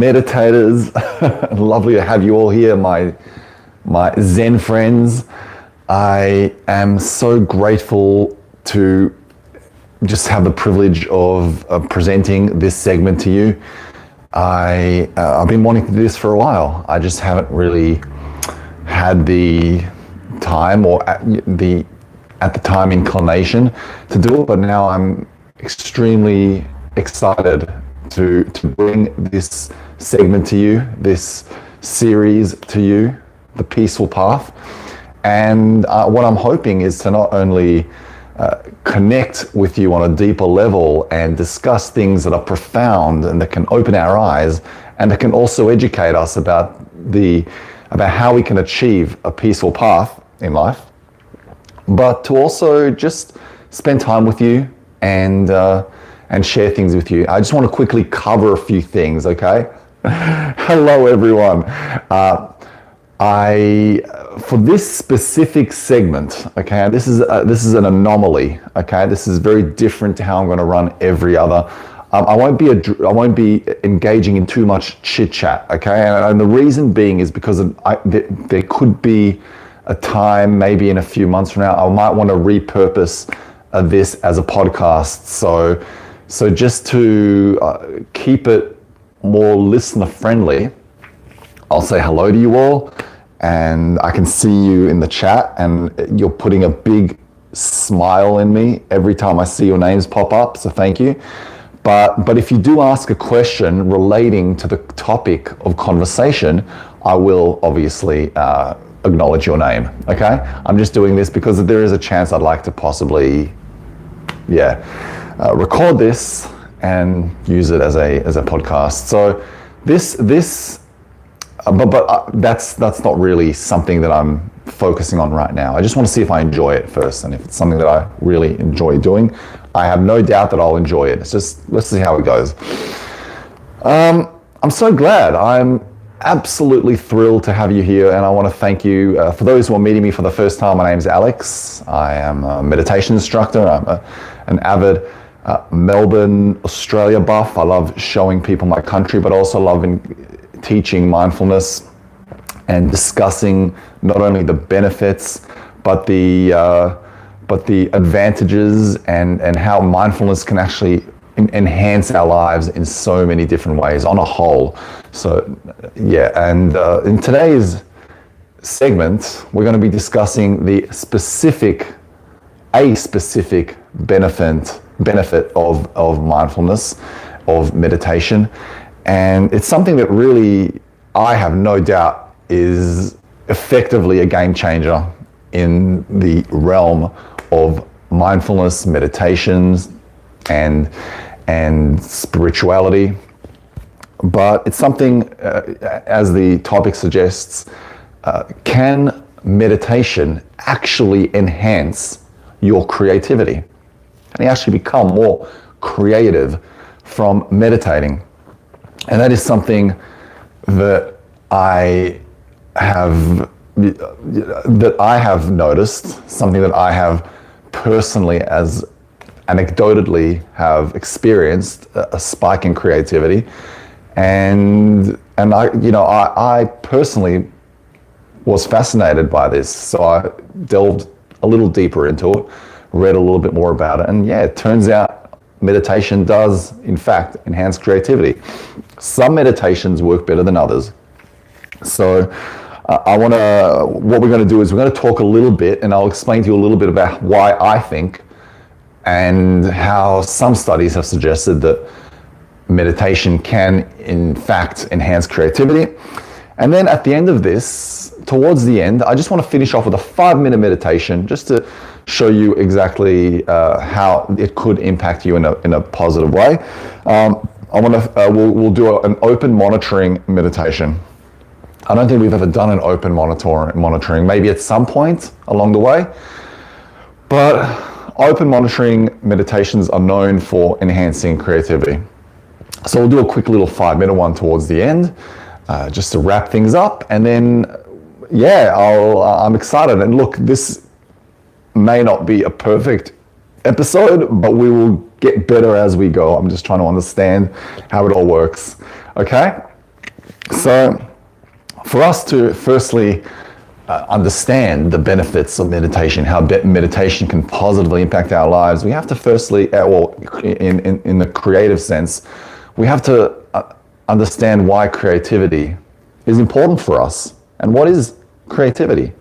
meditators. Lovely to have you all here, my Zen friends. I am so grateful to just have the privilege of presenting this segment to you. I've been wanting to do this for a while. I just haven't really had the time or at the time inclination to do it, but now I'm extremely excited to bring this segment to you, this series to you, The Peaceful Path. And what I'm hoping is to not only connect with you on a deeper level and discuss things that are profound and that can open our eyes, and that can also educate us about how we can achieve a peaceful path in life, but to also just spend time with you and share things with you. I just want to quickly cover a few things, okay? Hello, everyone. For this specific segment, okay, this is an anomaly, okay? This is very different to how I'm going to run every other. I won't be engaging in too much chit chat, okay? And the reason being is because there could be a time, maybe in a few months from now, I might want to repurpose this as a podcast. So just to keep it more listener friendly, I'll say hello to you all, and I can see you in the chat, and you're putting a big smile in me every time I see your names pop up, so thank you. But if you do ask a question relating to the topic of conversation, I will obviously acknowledge your name, okay? I'm just doing this because there is a chance I'd like to possibly, record this and use it as a podcast. So but that's not really something that I'm focusing on right now. I just want to see if I enjoy it first, and if it's something that I really enjoy doing. I have no doubt that I'll enjoy it. It's just, let's see how it goes. I'm so glad. I'm absolutely thrilled to have you here, and I want to thank you. For those who are meeting me for the first time, my name's Alex. I am a meditation instructor. I'm an avid Melbourne, Australia buff. I love showing people my country, but also love teaching mindfulness and discussing not only the benefits, but the advantages and how mindfulness can actually enhance our lives in so many different ways on a whole. So in today's segment, we're going to be discussing a specific benefit of mindfulness, of meditation. And it's something that really, I have no doubt, is effectively a game changer in the realm of mindfulness, meditations, and spirituality. But it's something, as the topic suggests, can meditation actually enhance your creativity? Can you actually become more creative from meditating? And that is something that I have noticed, something that I have personally, as anecdotally, have experienced a spike in creativity, and I personally was fascinated by this, so I delved a little deeper into it, read a little bit more about it, and it turns out meditation does, in fact, enhance creativity. Some meditations work better than others. So what we're going to do is we're going to talk a little bit, and I'll explain to you a little bit about why I think and how some studies have suggested that meditation can, in fact, enhance creativity. And then at the end of this, towards the end, I just want to finish off with a 5-minute meditation just to show you exactly how it could impact you in a positive way. We'll do an open monitoring meditation. I don't think we've ever done an open monitoring, maybe at some point along the way, but open monitoring meditations are known for enhancing creativity. So we'll do a quick little 5-minute one towards the end, just to wrap things up, and then I'm excited. And look, this may not be a perfect episode, but we will get better as we go. I'm just trying to understand how it all works. Okay? So for us to firstly understand the benefits of meditation, how meditation can positively impact our lives, we have to firstly, well, in the creative sense, we have to understand why creativity is important for us, and what is creativity,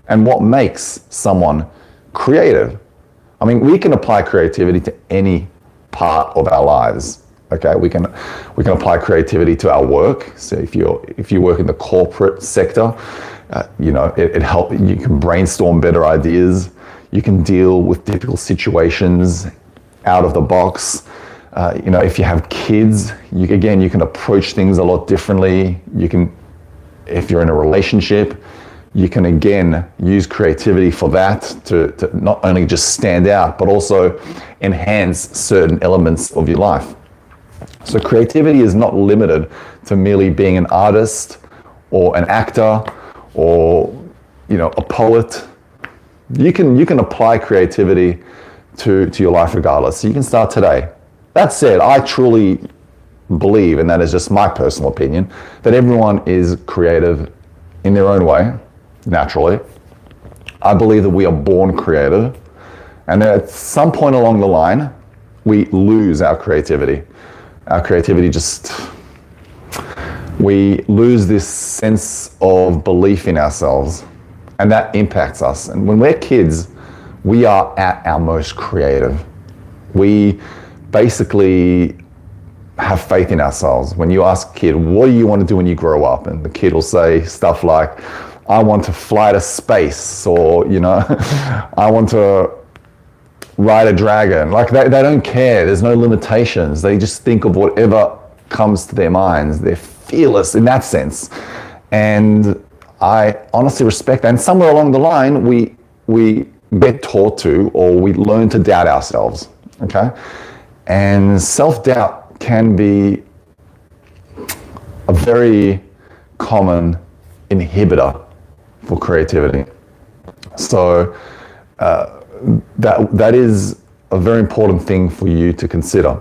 and what makes someone creative. I mean, we can apply creativity to any part of our lives. Okay, we can apply creativity to our work. So if you work in the corporate sector, it help. You can brainstorm better ideas. You can deal with difficult situations out of the box. If you have kids, you can approach things a lot differently. If you're in a relationship, you can again use creativity for that to not only just stand out, but also enhance certain elements of your life. So creativity is not limited to merely being an artist or an actor or a poet. You can apply creativity to your life regardless. So you can start today. That said, I truly believe, and that is just my personal opinion, that everyone is creative in their own way, naturally. I believe that we are born creative, and at some point along the line, we lose our creativity. Our creativity we lose this sense of belief in ourselves, and that impacts us. And when we're kids, we are at our most creative. We basically have faith in ourselves. When you ask a kid, what do you want to do when you grow up? And the kid will say stuff like, I want to fly to space, or, I want to ride a dragon. Like they don't care. There's no limitations. They just think of whatever comes to their minds. They're fearless in that sense. And I honestly respect that. And somewhere along the line, we get taught to, or we learn to doubt ourselves. Okay? And self-doubt can be a very common inhibitor for creativity. So that is a very important thing for you to consider.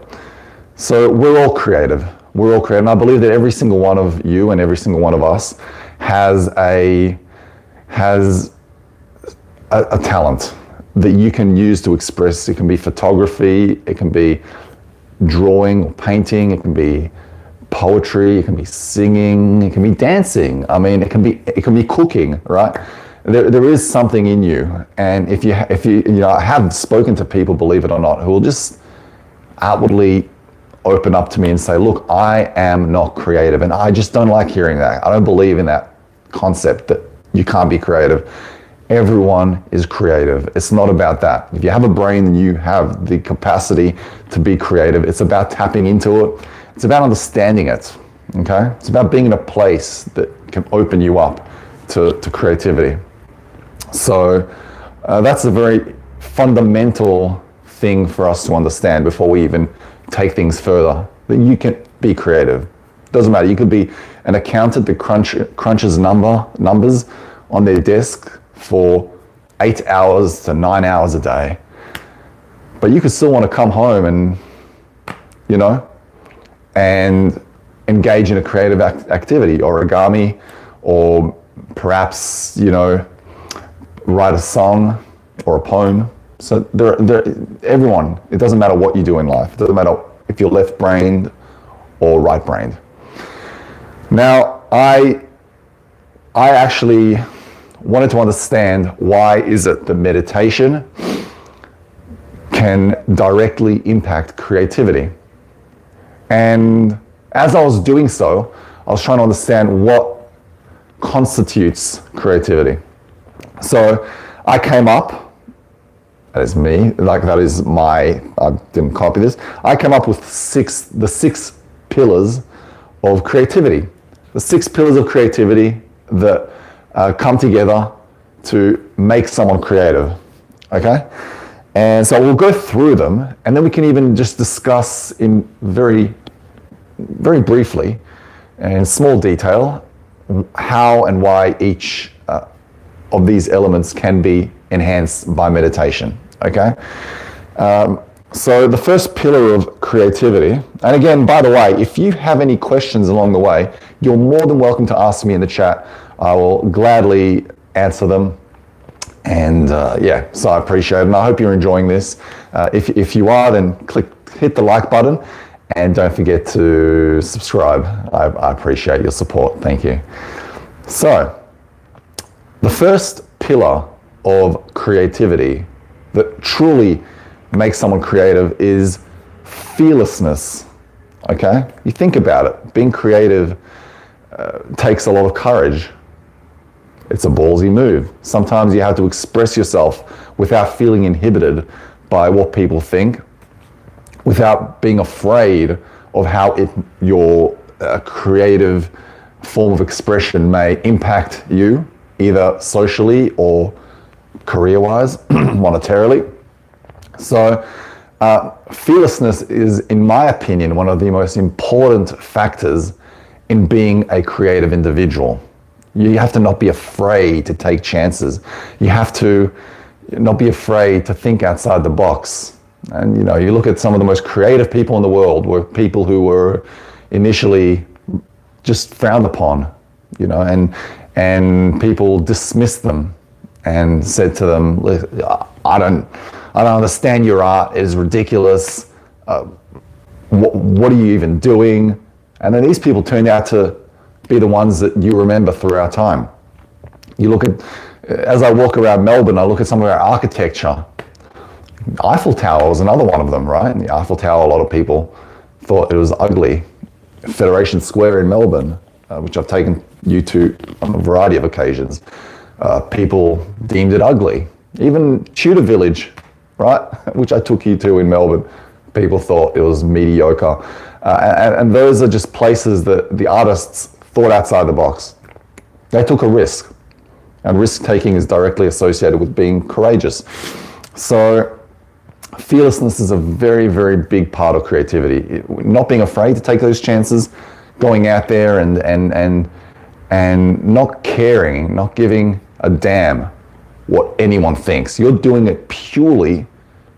So we're all creative. And I believe that every single one of you and every single one of us has a talent that you can use to express. It can be photography, it can be drawing or painting, it can be poetry, it can be singing, it can be dancing. I mean, it can be cooking, right? There is something in you, and if you I have spoken to people, believe it or not, who will just outwardly open up to me and say, look, I am not creative, and I just don't like hearing that. I don't believe in that concept that you can't be creative. Everyone is creative. It's not about that. If you have a brain, then you have the capacity to be creative. It's about tapping into it. It's about understanding it, okay? It's about being in a place that can open you up to creativity. So that's a very fundamental thing for us to understand before we even take things further, that you can be creative. Doesn't matter. You could be an accountant that crunches numbers on their desk for 8 hours to 9 hours a day, but you could still want to come home and and engage in a creative activity, origami, or perhaps write a song or a poem. So everyone, it doesn't matter what you do in life. It doesn't matter if you're left-brained or right-brained. Now, I actually wanted to understand why is it that meditation can directly impact creativity. And as I was doing so, I was trying to understand what constitutes creativity. So I came up, that is me, I didn't copy this. I came up with the six pillars of creativity. The 6 pillars of creativity that come together to make someone creative, okay? And so we'll go through them, and then we can even just discuss in very, very briefly and in small detail how and why each of these elements can be enhanced by meditation, okay? So the first pillar of creativity, and again, by the way, if you have any questions along the way, you're more than welcome to ask me in the chat. I will gladly answer them. And so I appreciate it, and I hope you're enjoying this. If you are, then hit the like button, and don't forget to subscribe. I appreciate your support. Thank you. So, the first pillar of creativity that truly makes someone creative is fearlessness. Okay? You think about it. Being creative takes a lot of courage. It's a ballsy move. Sometimes you have to express yourself without feeling inhibited by what people think, without being afraid of how your creative form of expression may impact you, either socially or career-wise, monetarily. So fearlessness is, in my opinion, one of the most important factors in being a creative individual. You have to not be afraid to take chances. You have to not be afraid to think outside the box. And you look at some of the most creative people in the world were people who were initially just frowned upon, and people dismissed them and said to them, I don't understand your art, it is ridiculous. What are you even doing? And then these people turned out to be the ones that you remember throughout time. You look at, as I walk around Melbourne, I look at some of our architecture. Eiffel Tower was another one of them, right? And the Eiffel Tower, a lot of people thought it was ugly. Federation Square in Melbourne, which I've taken you to on a variety of occasions, people deemed it ugly. Even Tudor Village, right, which I took you to in Melbourne, people thought it was mediocre. And those are just places that the artists thought outside the box. They took a risk, and risk-taking is directly associated with being courageous. So fearlessness is a very, very big part of creativity. Not being afraid to take those chances, going out there and not caring, not giving a damn what anyone thinks. You're doing it purely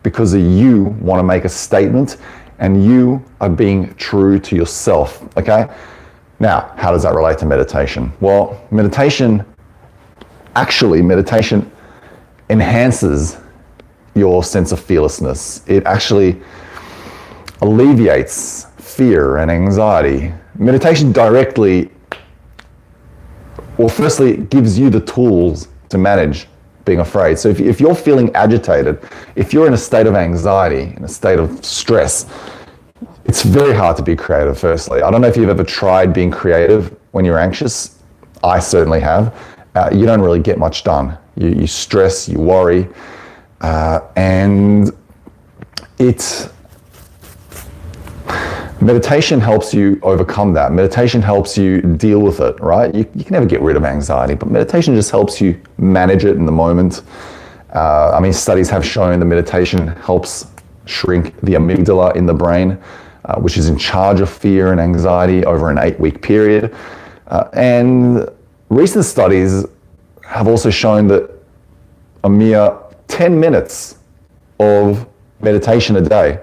because you want to make a statement and you are being true to yourself, okay? Now, how does that relate to meditation? Well, meditation enhances your sense of fearlessness. It actually alleviates fear and anxiety. Meditation directly, well, firstly, it gives you the tools to manage being afraid. So if you're feeling agitated, if you're in a state of anxiety, in a state of stress, it's very hard to be creative, firstly. I don't know if you've ever tried being creative when you're anxious. I certainly have. You don't really get much done. You stress, you worry, and meditation helps you overcome that. Meditation helps you deal with it, right? You can never get rid of anxiety, but meditation just helps you manage it in the moment. Studies have shown that meditation helps shrink the amygdala in the brain, which is in charge of fear and anxiety over an 8-week period. And recent studies have also shown that a mere 10 minutes of meditation a day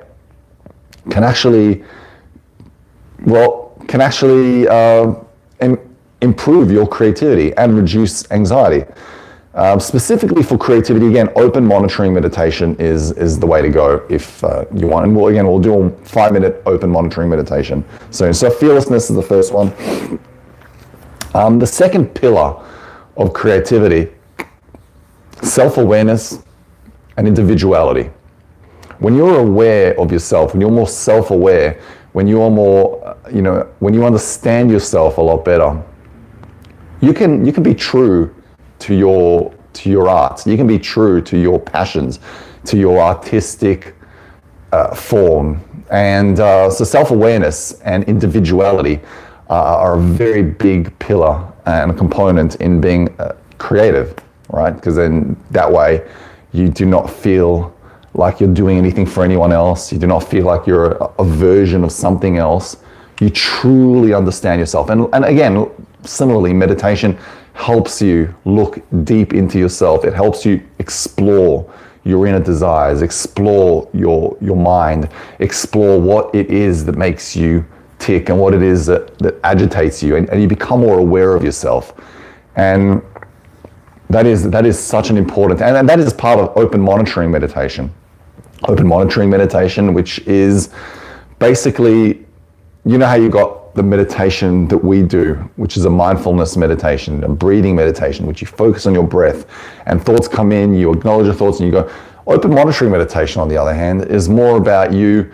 can actually improve your creativity and reduce anxiety. Specifically for creativity, again, open monitoring meditation is the way to go if you want. And we'll do a 5-minute open monitoring meditation soon. So fearlessness is the first one. The second pillar of creativity, self-awareness and individuality. When you're aware of yourself, when you're more self-aware, when you're more, when you understand yourself a lot better, you can be true to your art. You can be true to your passions, to your artistic form. And so self-awareness and individuality are a very big pillar and a component in being creative, right? Because then that way you do not feel like you're doing anything for anyone else. You do not feel like you're a version of something else. You truly understand yourself. And again, similarly, meditation helps you look deep into yourself. It helps you explore your inner desires, explore your mind, explore what it is that makes you tick and what it is that agitates you, and you become more aware of yourself. And that is such an important, and that is part of open monitoring meditation. Open monitoring meditation, which is basically, you know how you got the meditation that we do, which is a mindfulness meditation, a breathing meditation, which you focus on your breath and thoughts come in, you acknowledge your thoughts and you go. Open monitoring meditation, on the other hand, is more about you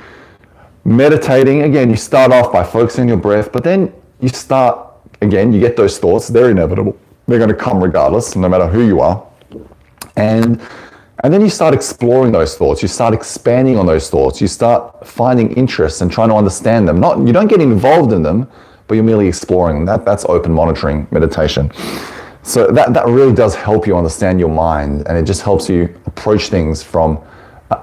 meditating. Again, you start off by focusing on your breath, but then you start, again, you get those thoughts, they're inevitable. They're going to come regardless, no matter who you are. And then you start exploring those thoughts. You start expanding on those thoughts. You start finding interest and trying to understand them. You don't get involved in them, but you're merely exploring them. That's open monitoring meditation. So that really does help you understand your mind, and it just helps you approach things from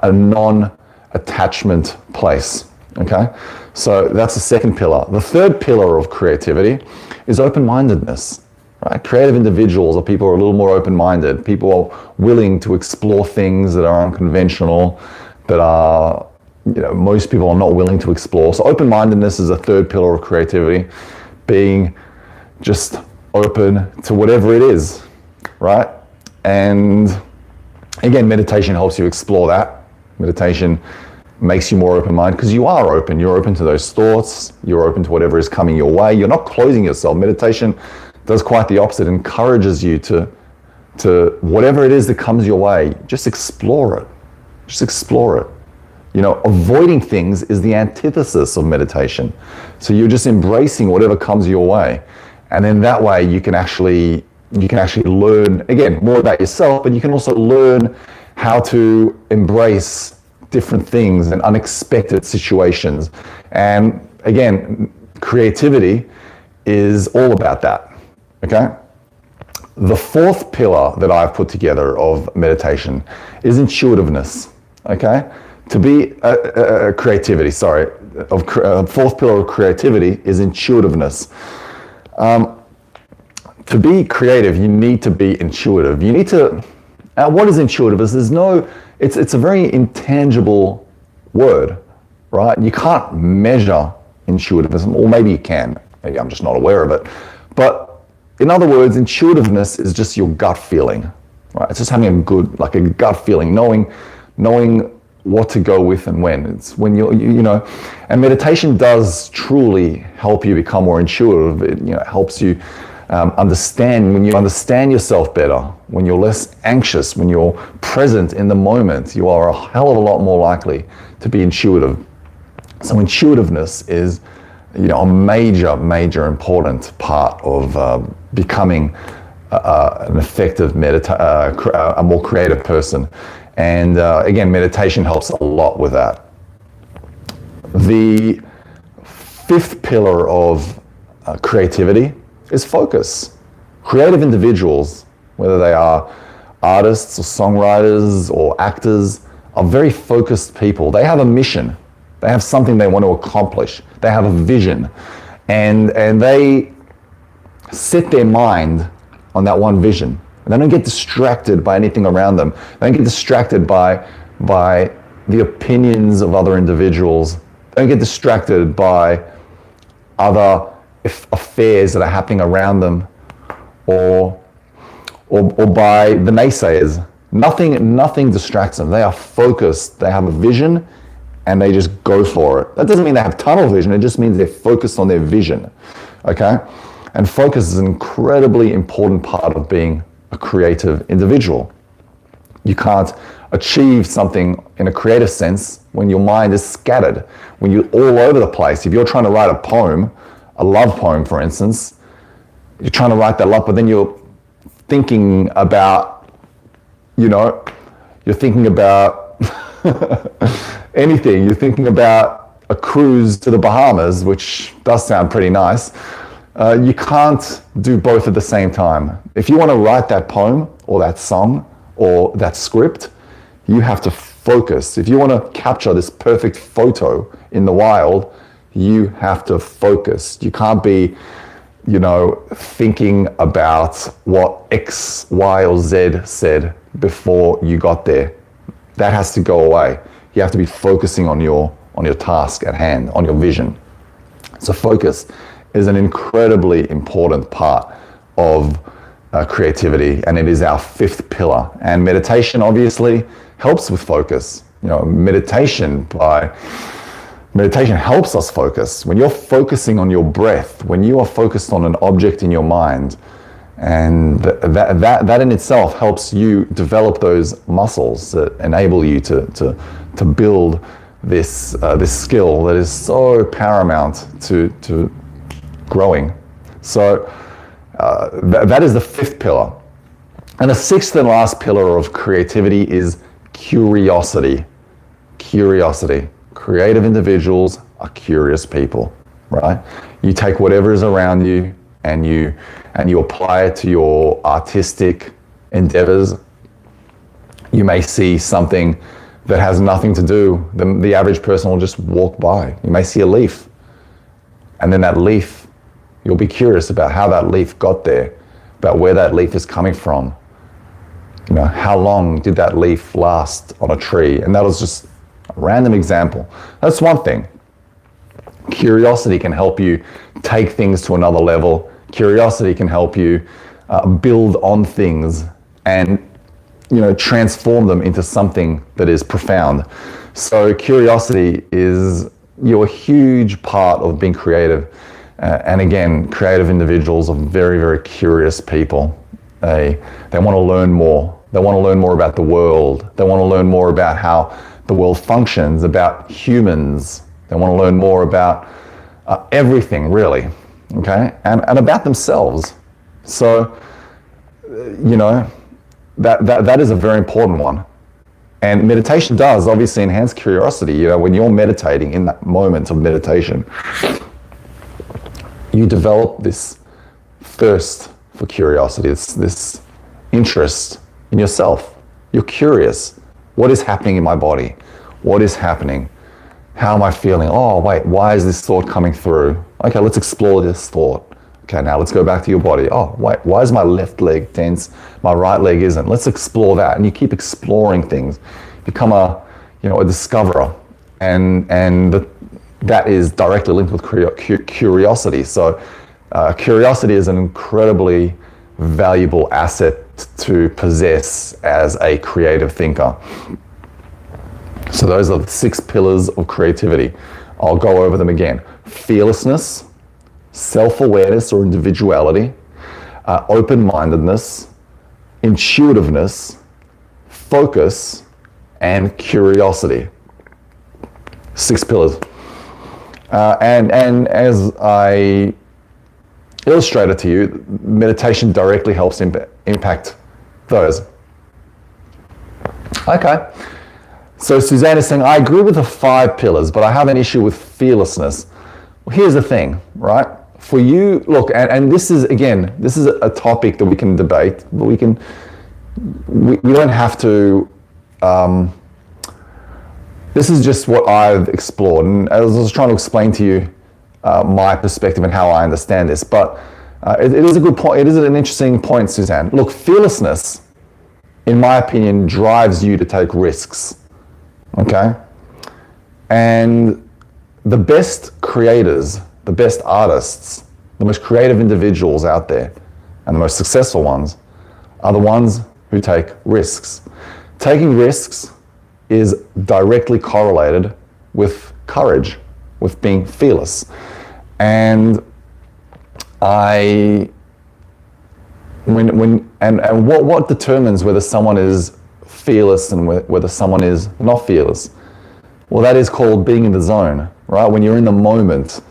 a non-attachment place. Okay? So that's the second pillar. The third pillar of creativity is open-mindedness. Right? Creative individuals are people who are a little more open-minded. People are willing to explore things that are unconventional, that are, most people are not willing to explore. So open-mindedness is a third pillar of creativity, being just open to whatever it is, right? And again, meditation helps you explore that. Meditation makes you more open-minded because you are open. You're open to those thoughts. You're open to whatever is coming your way. You're not closing yourself. Meditation does quite the opposite, encourages you to whatever it is that comes your way, just explore it. Just explore it. Avoiding things is the antithesis of meditation. So you're just embracing whatever comes your way. And then that way you can actually learn, again, more about yourself, but you can also learn how to embrace different things and unexpected situations. And again, creativity is all about that. Okay? The fourth pillar that I've put together of meditation is intuitiveness. Okay? To be creativity, fourth pillar of creativity is intuitiveness. To be creative, you need to be intuitive. You need to. What is intuitive? It's a very intangible word, right? You can't measure intuitiveness, or maybe you can. Maybe I'm just not aware of it. But in other words, intuitiveness is just your gut feeling, right? It's just having a gut feeling, knowing what to go with and when. It's when and meditation does truly help you become more intuitive. It helps you understand. When you understand yourself better, when you're less anxious, when you're present in the moment, you are a hell of a lot more likely to be intuitive. So intuitiveness is a major important part of becoming an effective a more creative person. And again, meditation helps a lot with that. The fifth pillar of creativity is focus. Creative individuals, whether they are artists or songwriters or actors, are very focused people. They have a mission. They have something they want to accomplish. They have a vision. And they set their mind on that one vision. And they don't get distracted by anything around them. They don't get distracted by the opinions of other individuals. They don't get distracted by other affairs that are happening around them, or by the naysayers. Nothing distracts them. They are focused. They have a vision, and they just go for it. That doesn't mean they have tunnel vision. It just means they're focused on their vision. Okay? And focus is an incredibly important part of being a creative individual. You can't achieve something in a creative sense when your mind is scattered, when you're all over the place. If you're trying to write a poem, a love poem, for instance, you're trying to write that love, but then you're thinking about, you're thinking about anything. You're thinking about a cruise to the Bahamas, which does sound pretty nice. You can't do both at the same time. If you want to write that poem or that song or that script, you have to focus. If you want to capture this perfect photo in the wild, you have to focus. You can't be, thinking about what X, Y, or Z said before you got there. That has to go away. You have to be focusing on your task at hand, on your vision. So focus is an incredibly important part of creativity, and it is our fifth pillar. And meditation obviously helps with focus. You know, meditation helps us focus. When you're focusing on your breath, when you are focused on an object in your mind, and that in itself helps you develop those muscles that enable you to build this skill that is so paramount to growing. So that is the fifth pillar. And the sixth and last pillar of creativity is curiosity. Curiosity. Creative individuals are curious people, right? You take whatever is around you and you apply it to your artistic endeavors. You may see something that has nothing to do. The average person will just walk by. You may see a leaf, and then that leaf, you'll be curious about how that leaf got there, about where that leaf is coming from. You know, how long did that leaf last on a tree? And that was just a random example. That's one thing. Curiosity can help you take things to another level. Curiosity can help you build on things and, you know, transform them into something that is profound. So curiosity is a huge part of being creative. And again, creative individuals are very, very curious people. They want to learn more. They want to learn more about the world. They want to learn more about how the world functions, about humans. They want to learn more about everything, really, okay? And about themselves. So, you know, that is a very important one. And meditation does obviously enhance curiosity. You know, when you're meditating, in that moment of meditation, you develop this thirst for curiosity, this interest in yourself. You're curious. What is happening in my body? What is happening? How am I feeling? Oh, wait, why is this thought coming through? Okay, let's explore this thought. Okay, now let's go back to your body. Oh, wait, why is my left leg tense? My right leg isn't. Let's explore that. And you keep exploring things. Become a discoverer. And that is directly linked with curiosity. So curiosity is an incredibly valuable asset to possess as a creative thinker. So those are the 6 pillars of creativity. I'll go over them again. Fearlessness, self-awareness or individuality, open-mindedness, intuitiveness, focus, and curiosity. 6 pillars. And as I illustrated to you, meditation directly helps impact those. Okay. So Suzanne is saying, I agree with the 5 pillars, but I have an issue with fearlessness. Well, here's the thing, right? For you, look, and this is a topic that we can debate, but we don't have to, this is just what I've explored. And I was trying to explain to you my perspective and how I understand this, but it is a good point. It is an interesting point, Suzanne. Look, fearlessness, in my opinion, drives you to take risks. Okay? And the best creators, the best artists, the most creative individuals out there, and the most successful ones are the ones who take risks. Taking risks is directly correlated with courage, with being fearless. And what determines whether someone is fearless and whether someone is not fearless? Well, that is called being in the zone, right? When you're in the moment,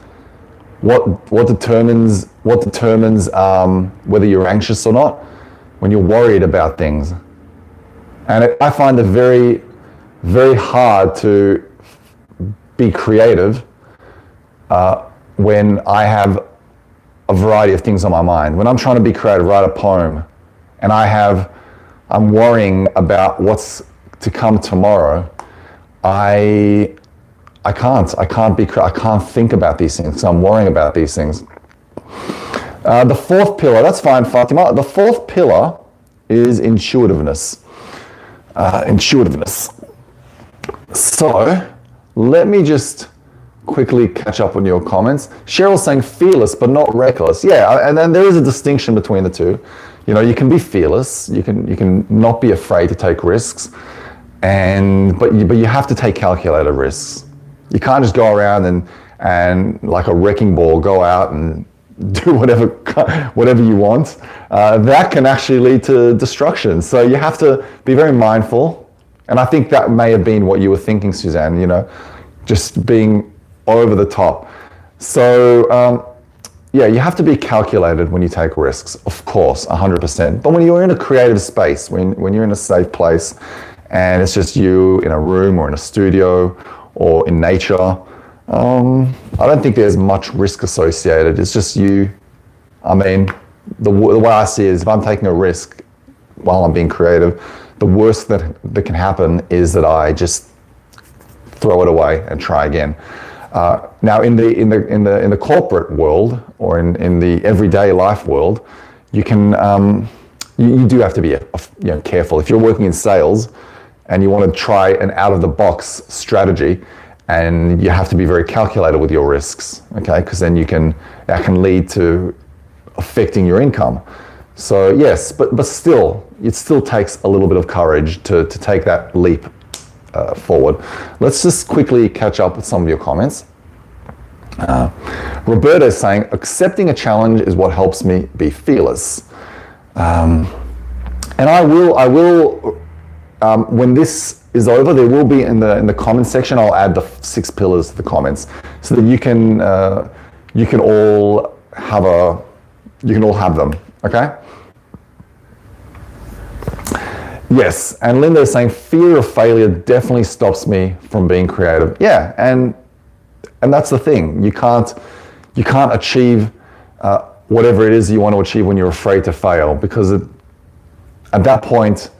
what determines whether you're anxious or not? When you're worried about things. And I find it very, very hard to be creative when I have a variety of things on my mind. When I'm trying to be creative, write a poem, and I'm worrying about what's to come tomorrow, I can't think about these things. So I'm worrying about these things. The 4th pillar, that's fine, Fatima. The 4th pillar is intuitiveness. Intuitiveness. So let me just quickly catch up on your comments. Cheryl's saying fearless but not reckless. Yeah, and then there is a distinction between the two. You can be fearless. You can not be afraid to take risks, but you have to take calculated risks. You can't just go around and like a wrecking ball go out and do whatever you want. That can actually lead to destruction. So you have to be very mindful. And I think that may have been what you were thinking, Suzanne, just being over the top. So, you have to be calculated when you take risks, of course, 100%. But when you're in a creative space, when you're in a safe place, and it's just you in a room or in a studio or in nature, I don't think there's much risk associated. It's just you. I mean, the way I see it is if I'm taking a risk while I'm being creative, the worst that can happen is that I just throw it away and try again. Now, in the corporate world or in the everyday life world, you do have to be careful. If you're working in sales and you want to try an out-of-the-box strategy, and you have to be very calculated with your risks, okay? Because then that can lead to affecting your income. So yes, but still, it still takes a little bit of courage to take that leap forward. Let's just quickly catch up with some of your comments. Roberta is saying, accepting a challenge is what helps me be fearless. And I will, when this is over, there will be in the comments section, I'll add the 6 pillars to the comments so that you can all have them, okay? Yes, and Linda is saying fear of failure definitely stops me from being creative. Yeah, and that's the thing. You can't achieve whatever it is you want to achieve when you're afraid to fail, because at that point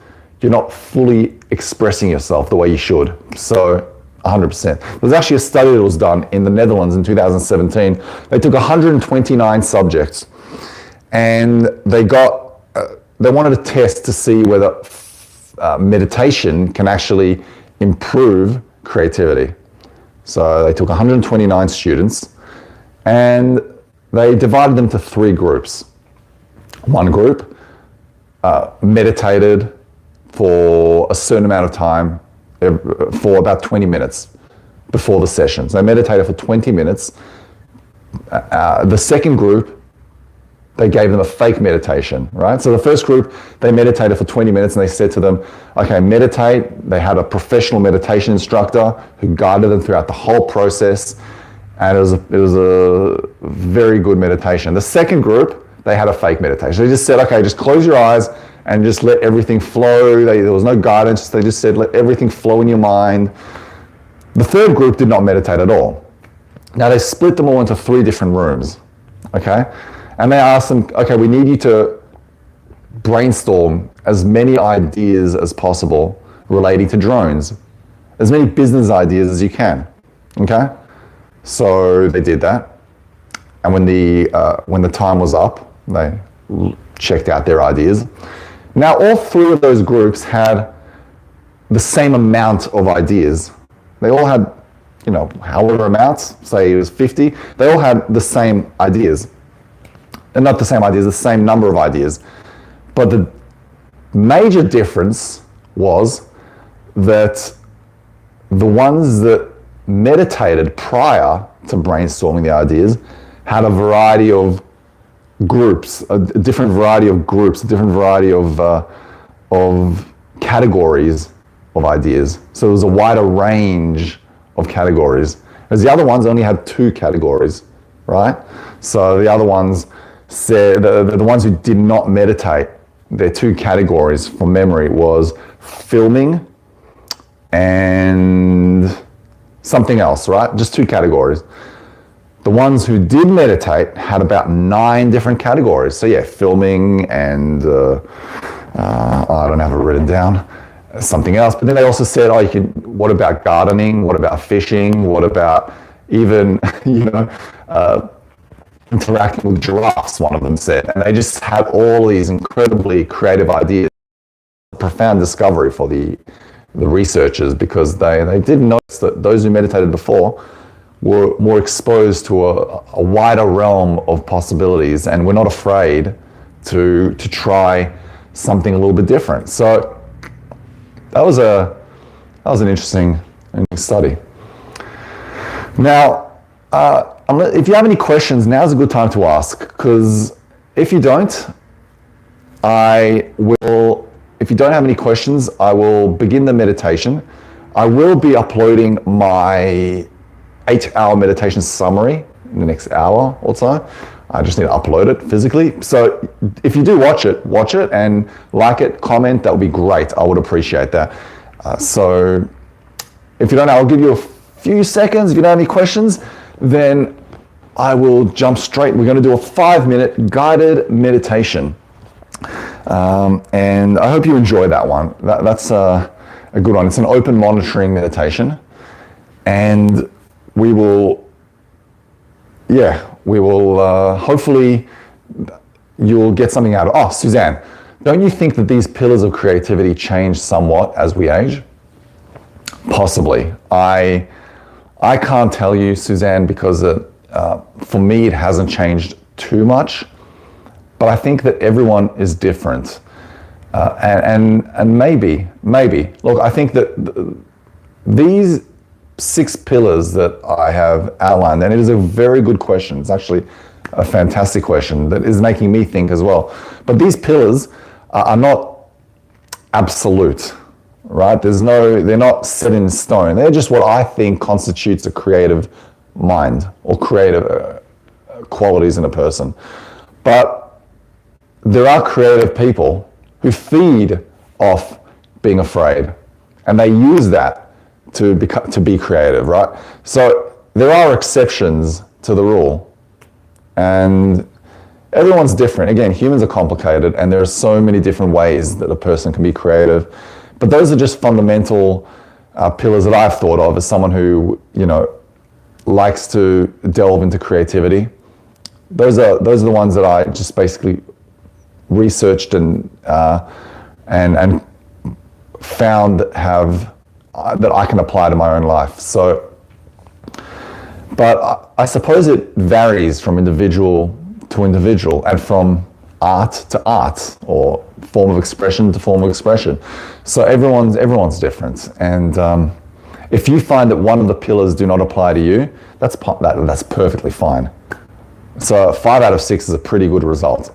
you're not fully expressing yourself the way you should. So 100%. There's actually a study that was done in the Netherlands in 2017. They took 129 subjects and they wanted to test to see whether meditation can actually improve creativity. So they took 129 students and they divided them to 3 groups. One group meditated for a certain amount of time, for about 20 minutes before the sessions. They meditated for 20 minutes. The second group, they gave them a fake meditation, right? So the first group, they meditated for 20 minutes and they said to them, okay, meditate. They had a professional meditation instructor who guided them throughout the whole process. And it was a very good meditation. The second group, they had a fake meditation. They just said, okay, just close your eyes and just let everything flow. There was no guidance. They just said, let everything flow in your mind. The third group did not meditate at all. Now they split them all into 3 different rooms, okay? And they asked them, okay, we need you to brainstorm as many ideas as possible relating to drones, as many business ideas as you can, okay? So they did that. And when the time was up, they checked out their ideas. Now, all 3 of those groups had the same amount of ideas. They all had, however amounts, say it was 50, they all had the same ideas. And not the same ideas, the same number of ideas. But the major difference was that the ones that meditated prior to brainstorming the ideas had a variety of groups, a different variety of groups, a different variety of categories of ideas. So there was a wider range of categories. Whereas the other ones only had 2 categories, right? So the other ones said, the ones who did not meditate, their 2 categories from memory was filming and something else, right? Just 2 categories. The ones who did meditate had about 9 different categories. So yeah, filming and, I don't have it written down, something else. But then they also said, what about gardening? What about fishing? What about even, interacting with giraffes, one of them said. And they just had all these incredibly creative ideas. Profound discovery for the the researchers, because they did notice that those who meditated before were more exposed to a wider realm of possibilities and were not afraid to try something a little bit different. So that was an interesting study. Now, if you have any questions, now's a good time to ask, because if you don't have any questions, I will begin the meditation. I will be uploading my 8-hour meditation summary in the next hour or so. I just need to upload it physically. So if you do watch it and like it, comment, that would be great. I would appreciate that. So if you don't know, I'll give you a few seconds. If you don't have any questions, then I will jump straight. We're going to do a 5-minute guided meditation. And I hope you enjoy that one. That's a good one. It's an open monitoring meditation. And we will hopefully you'll get something out of it. Oh, Suzanne, don't you think that these pillars of creativity change somewhat as we age? Possibly. I can't tell you, Suzanne, because for me it hasn't changed too much. But I think that everyone is different. And maybe, look, I think that these 6 pillars that I have outlined, and it is a very good question. It's actually a fantastic question that is making me think as well. But these pillars are not absolute, right? They're not set in stone. They're just what I think constitutes a creative mind or creative qualities in a person. But there are creative people who feed off being afraid, and they use that to be creative, right? So there are exceptions to the rule, and everyone's different. Again, humans are complicated, and there are so many different ways that a person can be creative. But those are just fundamental pillars that I've thought of as someone who, likes to delve into creativity. Those are the ones that I just basically researched and found that I can apply to my own life. So, but I suppose it varies from individual to individual and from art to art, or form of expression to form of expression. So everyone's different. And if you find that one of the pillars do not apply to you, that's perfectly fine. So 5 out of 6 is a pretty good result.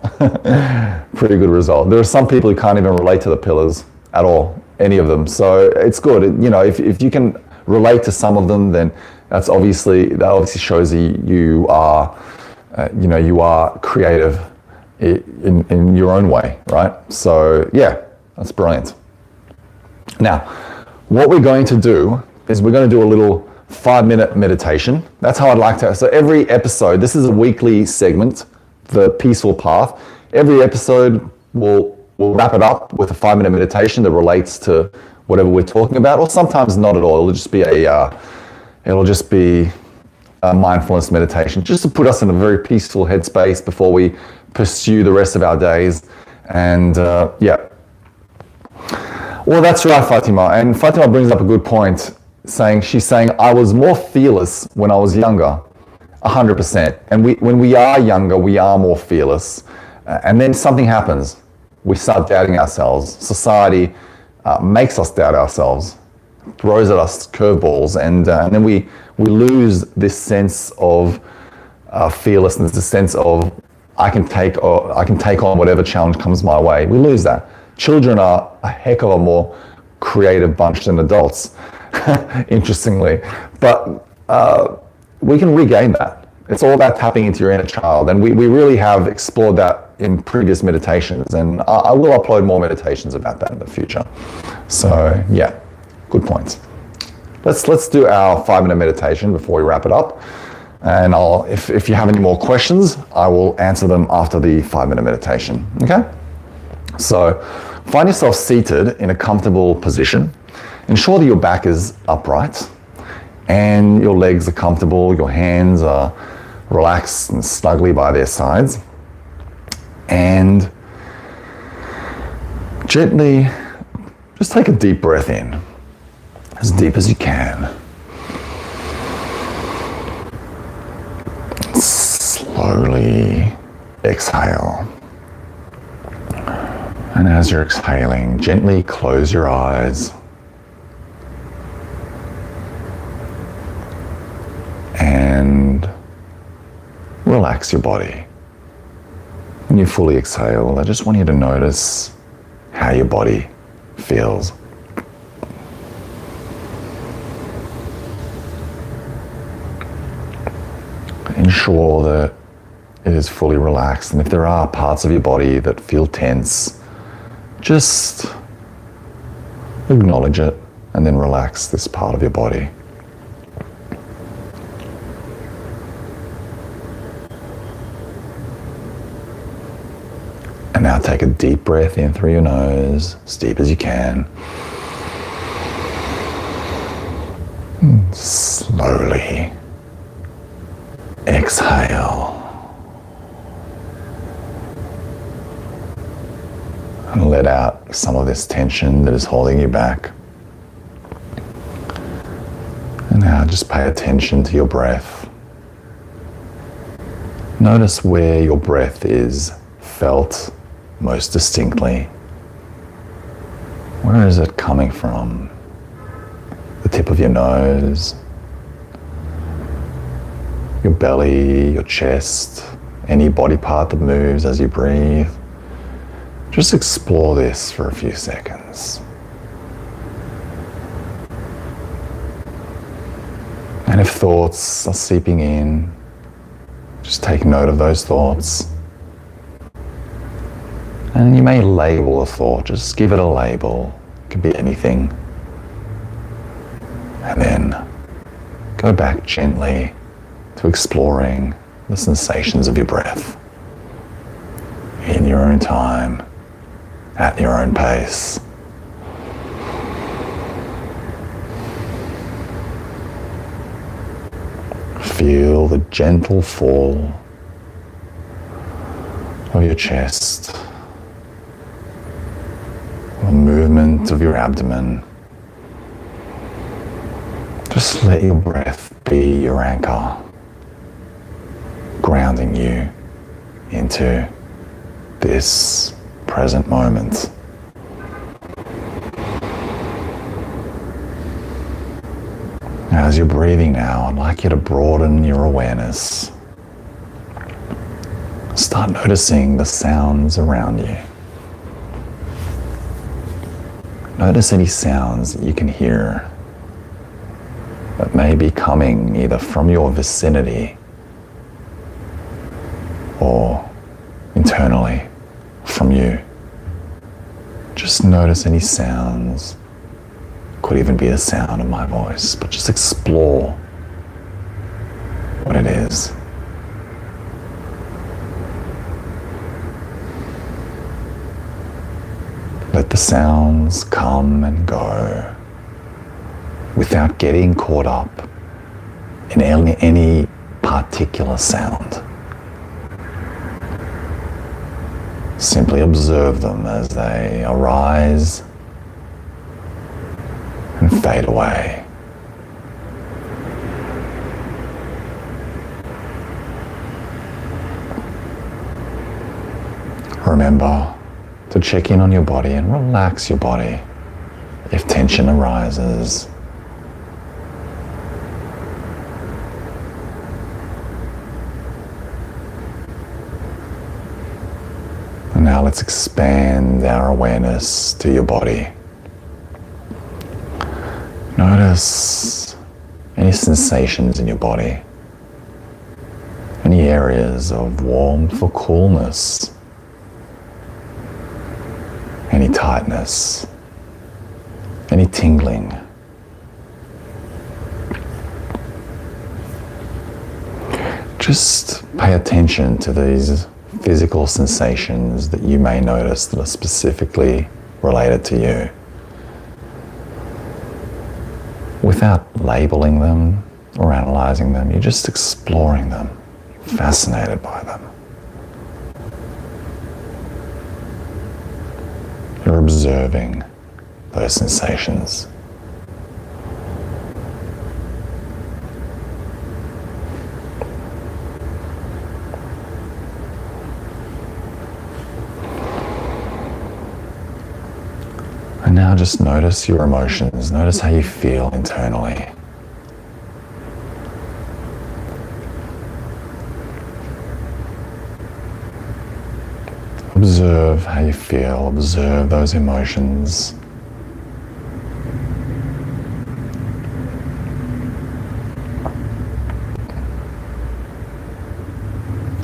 Pretty good result. There are some people who can't even relate to the pillars at all, any of them. So it's good. If you can relate to some of them, then that obviously shows you are creative in your own way, right? So yeah, that's brilliant. Now, what we're going to do is we're going to do a little 5-minute meditation. That's how I'd like to. So every episode, this is a weekly segment, the Peaceful Path. Every episode we'll wrap it up with a 5-minute meditation that relates to whatever we're talking about, or sometimes not at all. It'll just be a mindfulness meditation, just to put us in a very peaceful headspace before we pursue the rest of our days. And yeah. Well, that's right, Fatima. And Fatima brings up a good point. She's saying, I was more fearless when I was younger, 100%. And when we are younger, we are more fearless. And then something happens. We start doubting ourselves. Society makes us doubt ourselves, throws at us curveballs, and then we lose this sense of fearlessness, the sense of I can take on whatever challenge comes my way. We lose that. Children are a heck of a more creative bunch than adults. Interestingly, but we can regain that. It's all about tapping into your inner child, and we really have explored that in previous meditations, and I will upload more meditations about that in the future. So yeah, good points. Let's do our 5-minute meditation before we wrap it up, and if you have any more questions, I will answer them after the 5-minute meditation. Okay? So find yourself seated in a comfortable position. Ensure that your back is upright and your legs are comfortable, your hands are relaxed and snugly by their sides. And gently just take a deep breath in. as deep as you can. Slowly exhale. And as you're exhaling, gently close your eyes. And relax your body. When you fully exhale, I just want you to notice how your body feels. Ensure that it is fully relaxed, and if there are parts of your body that feel tense, just acknowledge it and then relax this part of your body. And now take a deep breath in through your nose, as deep as you can. Slowly exhale. And let out some of this tension that is holding you back. And now just pay attention to your breath. Notice where your breath is felt most distinctly. Where is it coming from? The tip of your nose, your belly, your chest, any body part that moves as you breathe. Just explore this for a few seconds. And if thoughts are seeping in, just take note of those thoughts. And you may label a thought, just give it a label. It could be anything. And then go back gently to exploring the sensations of your breath in your own time, at your own pace. Feel the gentle fall of your chest, the movement of your abdomen. Just let your breath be your anchor, grounding you into this present moment. As you're breathing now, I'd like you to broaden your awareness. Start noticing the sounds around you. Notice any sounds that you can hear that may be coming either from your vicinity or internally from you. Just notice any sounds. Could even be the sound of my voice, but just explore what it is. Let the sounds come and go without getting caught up in any particular sound. Simply observe them as they arise and fade away. Remember to check in on your body and relax your body if tension arises. And now let's expand our awareness to your body. Notice any sensations in your body, any areas of warmth or coolness, any tightness, any tingling. Just pay attention to these physical sensations that you may notice that are specifically related to you, without labeling them or analyzing them. You're just exploring them, fascinated by them. You're observing those sensations. And now just notice your emotions. Notice how you feel internally. Observe how you feel. Observe those emotions.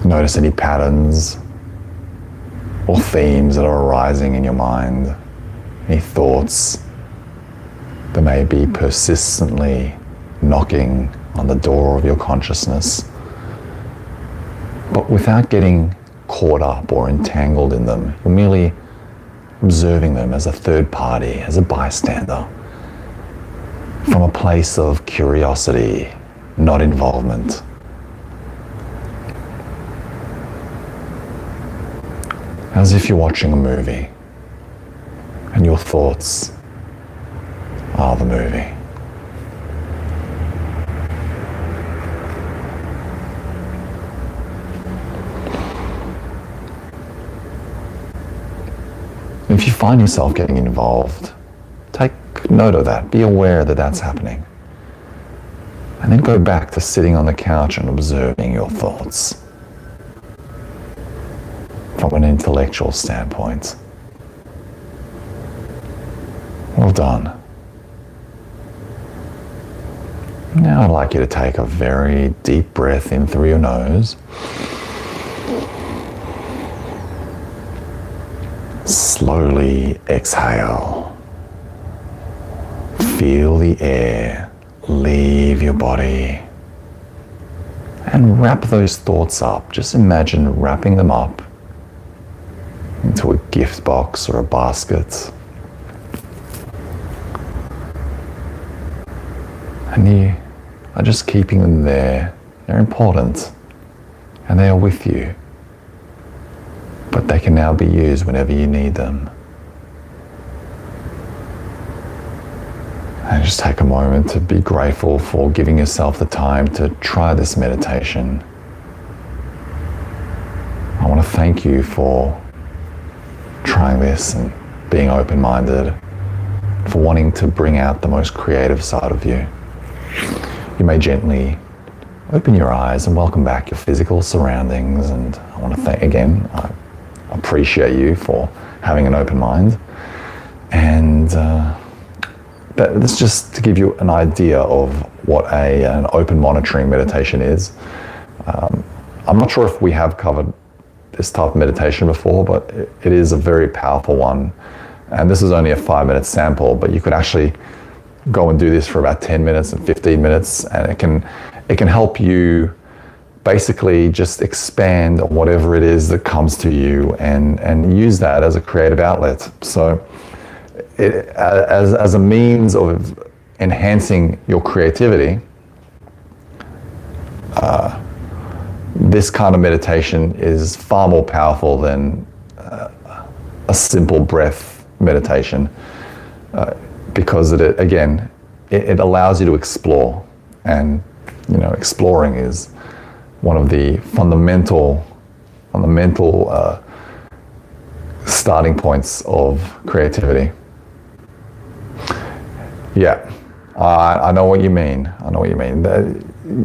Notice any patterns or themes that are arising in your mind, any thoughts that may be persistently knocking on the door of your consciousness, but without getting caught up or entangled in them. You're merely observing them as a third party, as a bystander, from a place of curiosity, not involvement. As if you're watching a movie and your thoughts are the movie. If you find yourself getting involved, take note of that. Be aware that that's happening. And then go back to sitting on the couch and observing your thoughts from an intellectual standpoint. Well done. Now I'd like you to take a very deep breath in through your nose. Slowly exhale. Feel the air leave your body. And wrap those thoughts up. Just imagine wrapping them up into a gift box or a basket. And you are just keeping them there. They're important. And they are with you. But they can now be used whenever you need them. And just take a moment to be grateful for giving yourself the time to try this meditation. I want to thank you for trying this and being open-minded, for wanting to bring out the most creative side of you. You may gently open your eyes and welcome back your physical surroundings. And I want to thank again, I appreciate you for having an open mind. And that's just to give you an idea of what an open monitoring meditation is. I'm not sure if we have covered this type of meditation before, but it is a very powerful one. And this is only a 5-minute sample, but you could actually go and do this for about 10 minutes and 15 minutes, and it can help you basically just expand on whatever it is that comes to you and use that as a creative outlet. So as a means of enhancing your creativity, this kind of meditation is far more powerful than a simple breath meditation, because it allows you to explore, and exploring is one of the fundamental starting points of creativity. Yeah, I know what you mean.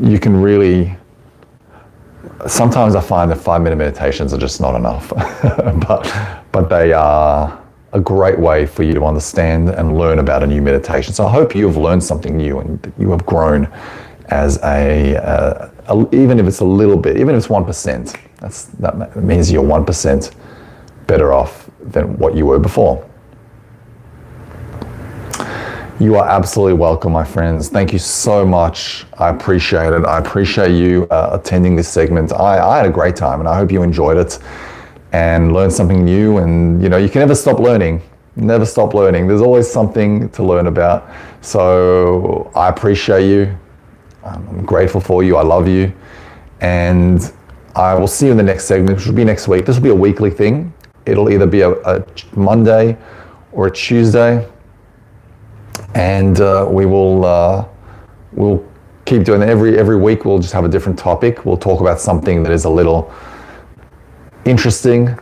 You can really. Sometimes I find that 5-minute meditations are just not enough, but they are a great way for you to understand and learn about a new meditation. So I hope you've learned something new and that you have grown as even if it's a little bit, even if it's 1%, that means you're 1% better off than what you were before. You are absolutely welcome, my friends. Thank you so much. I appreciate it. I appreciate you attending this segment. I had a great time, and I hope you enjoyed it and learned something new. And you can never stop learning. Never stop learning. There's always something to learn about. So I appreciate you. I'm grateful for you. I love you. And I will see you in the next segment, which will be next week. This will be a weekly thing. It'll either be a Monday or a Tuesday. And we'll keep doing that. Every week we'll just have a different topic. We'll talk about something that is a little interesting.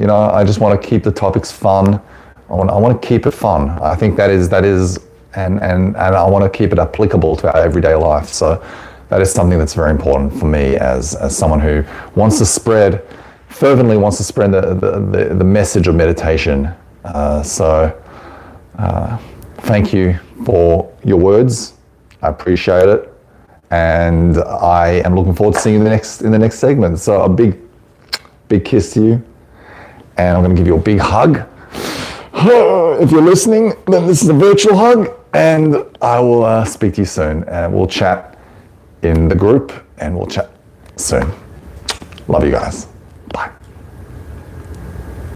I just want to keep the topics fun. I want to keep it fun. I think that is, and I want to keep it applicable to our everyday life. So that is something that's very important for me as someone who wants to fervently wants to spread the message of meditation. Thank you for your words. I appreciate it. And I am looking forward to seeing you in the next segment. So a big kiss to you. And I'm going to give you a big hug. If you're listening, then this is a virtual hug. And I will speak to you soon. And we'll chat in the group. And we'll chat soon. Love you guys.